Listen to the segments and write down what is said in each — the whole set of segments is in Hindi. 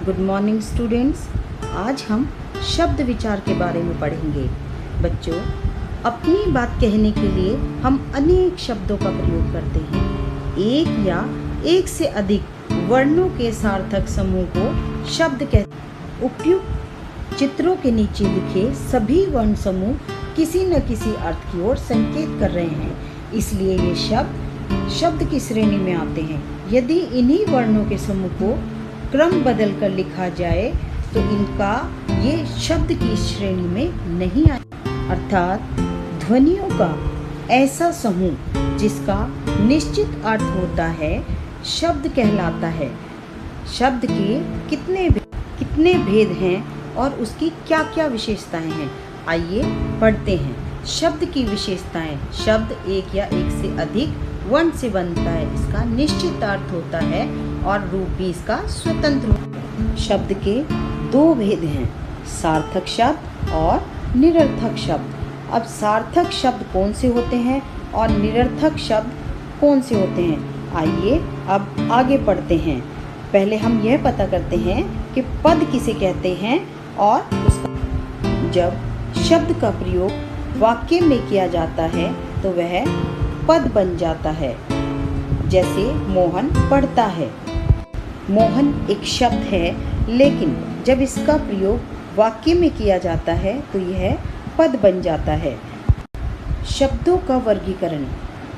Good morning students. आज हम शब्द विचार के बारे में पढ़ेंगे। बच्चों, अपनी बात कहने के लिए हम अनेक शब्दों का प्रयोग करते हैं। एक या एक से अधिक वर्णों के सार्थक समूह को शब्द कहते हैं। उपयुक्त चित्रों के नीचे लिखे सभी वर्ण समूह किसी न किसी अर्थ की ओर संकेत कर रहे हैं, इसलिए ये शब्द की श्रेणी में आते हैं। यदि इन्हीं वर्णों के समूह को क्रम बदल कर लिखा जाए तो इनका ये शब्द की श्रेणी में नहीं आए। अर्थात ध्वनियों का ऐसा समूह जिसका निश्चित अर्थ होता है शब्द कहलाता है। शब्द के कितने भेद हैं और उसकी क्या क्या विशेषताएं हैं, आइए पढ़ते हैं। शब्द की विशेषताएं। शब्द एक या एक से अधिक वर्ण से बनता है, इसका निश्चित अर्थ होता है और रूप भी इसका स्वतंत्र होता है। शब्द के दो भेद हैं, सार्थक शब्द और निरर्थक शब्द। अब सार्थक शब्द कौन से होते हैं और निरर्थक शब्द कौन से होते हैं, आइए अब आगे पढ़ते हैं। पहले हम यह पता करते हैं कि पद किसे कहते हैं और उसका जब शब्द का प्रयोग वाक्य में किया जाता है तो वह पद बन जाता है। जैसे मोहन पढ़ता है। मोहन एक शब्द है, लेकिन जब इसका प्रयोग वाक्य में किया जाता है तो यह पद बन जाता है। शब्दों का वर्गीकरण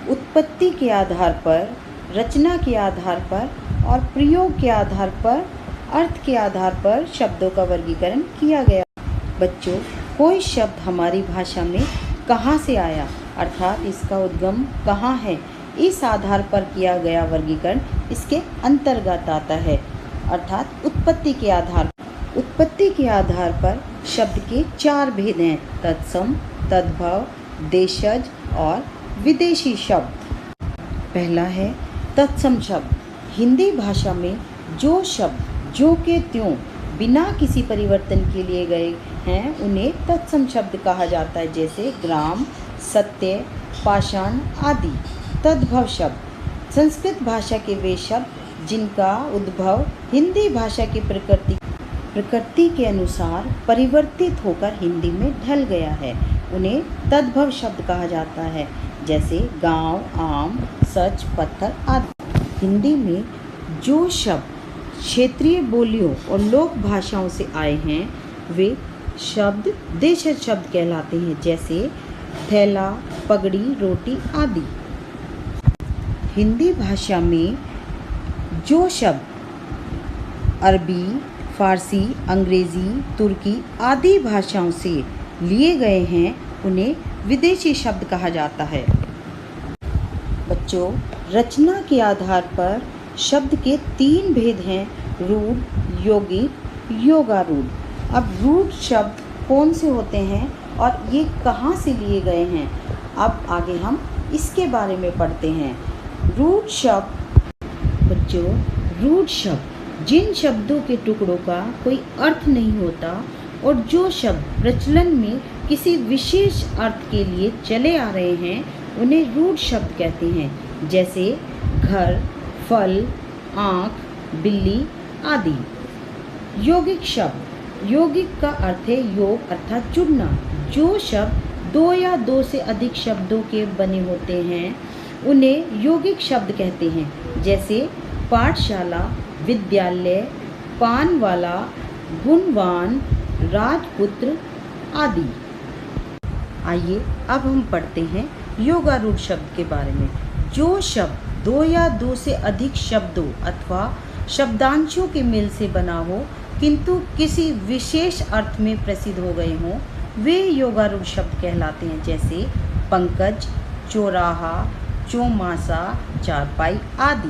उत्पत्ति के आधार पर, रचना के आधार पर और प्रयोग के आधार पर, अर्थ के आधार पर शब्दों का वर्गीकरण किया गया। बच्चों, कोई शब्द हमारी भाषा में कहाँ से आया, अर्थात इसका उद्गम कहाँ है, इस आधार पर किया गया वर्गीकरण इसके अंतर्गत आता है। अर्थात उत्पत्ति के आधार पर शब्द के चार भेद हैं, तत्सम, तद्भव, देशज और विदेशी शब्द। पहला है तत्सम शब्द। हिंदी भाषा में जो शब्द जो के त्यों बिना किसी परिवर्तन के लिए गए हैं उन्हें तत्सम शब्द कहा जाता है, जैसे ग्राम, सत्य, पाषाण आदि। तद्भव शब्द संस्कृत भाषा के वे शब्द जिनका उद्भव हिंदी भाषा की प्रकृति के अनुसार परिवर्तित होकर हिंदी में ढल गया है, उन्हें तद्भव शब्द कहा जाता है, जैसे गांव, आम, सच, पत्थर आदि। हिंदी में जो शब्द क्षेत्रीय बोलियों और लोक भाषाओं से आए हैं वे शब्द देशज शब्द कहलाते हैं, जैसे थैला, पगड़ी, रोटी आदि। हिंदी भाषा में जो शब्द अरबी, फारसी, अंग्रेज़ी, तुर्की आदि भाषाओं से लिए गए हैं उन्हें विदेशी शब्द कहा जाता है। बच्चों, रचना के आधार पर शब्द के तीन भेद हैं, रूढ़, यौगिक, योगारूढ़। अब रूढ़ शब्द कौन से होते हैं और ये कहाँ से लिए गए हैं, अब आगे हम इसके बारे में पढ़ते हैं। रूढ़ शब्द। बच्चों, रूढ़ शब्द जिन शब्दों के टुकड़ों का कोई अर्थ नहीं होता और जो शब्द प्रचलन में किसी विशेष अर्थ के लिए चले आ रहे हैं उन्हें रूढ़ शब्द कहते हैं, जैसे घर, फल, आँख, बिल्ली आदि। यौगिक शब्द। यौगिक का अर्थ है योग अर्थात जुड़ना। जो शब्द दो या दो से अधिक शब्दों के बने होते हैं उन्हें यौगिक शब्द कहते हैं, जैसे पाठशाला, विद्यालय, पान वाला, गुणवान, राजपुत्र आदि। आइए अब हम पढ़ते हैं योगारूढ़ शब्द के बारे में। जो शब्द दो या दो से अधिक शब्दों अथवा शब्दांशों के मेल से बना हो किंतु किसी विशेष अर्थ में प्रसिद्ध हो गए हों वे योगारूढ़ शब्द कहलाते हैं, जैसे पंकज, चौराहा, चौमासा, चारपाई आदि।